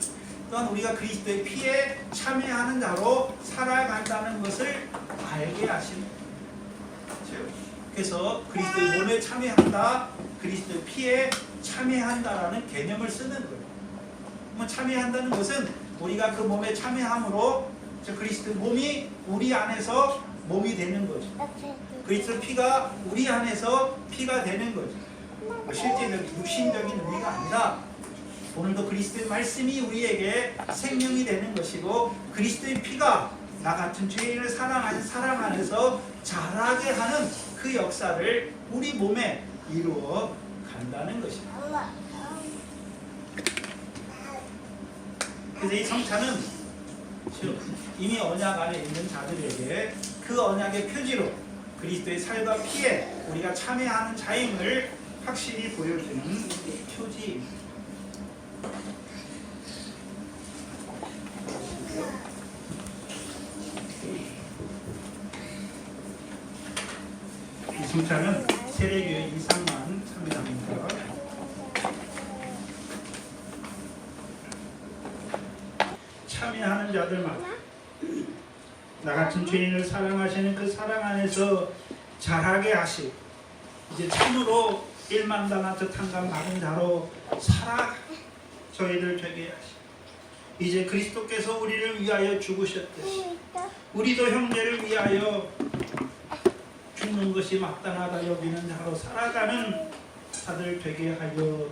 [SPEAKER 3] 또한 우리가 그리스도의 피에 참여하는 자로 살아간다는 것을 알게 하시는 거죠. 그래서 그리스도의 몸에 참여한다, 그리스도의 피에 참여한다라는 개념을 쓰는 거예요. 그러면 참여한다는 것은 우리가 그 몸에 참여함으로 그리스도의 몸이 우리 안에서 몸이 되는 거죠. 그리스도의 피가 우리 안에서 피가 되는 거죠. 실제적인 육신적인 의미가 아니라 오늘도 그리스도의 말씀이 우리에게 생명이 되는 것이고 그리스도의 피가 나 같은 죄인을 사랑하는 사랑 안에서 자라게 하는 그 역사를 우리 몸에 이루어 간다는 것입니다. 그래서 이 성찬은 이미 언약 안에 있는 자들에게 그 언약의 표지로 그리스도의 살과 피에 우리가 참여하는 자임을 확실히 보여주는 표지입니다. 이 성찬은 세례교회 이상만 참여합니다. 참여하는 자들마다 나 같은 죄인을 사랑하시는 그 사랑 안에서 자라게 하시고 이제 참으로 1만 달란트 탕감 받은 자로 살아 저희들 되게 하시고 이제 그리스도께서 우리를 위하여 죽으셨듯이 우리도 형제를 위하여 죽는 것이 마땅하다 여기는 자로 살아가는 자들 되게 하여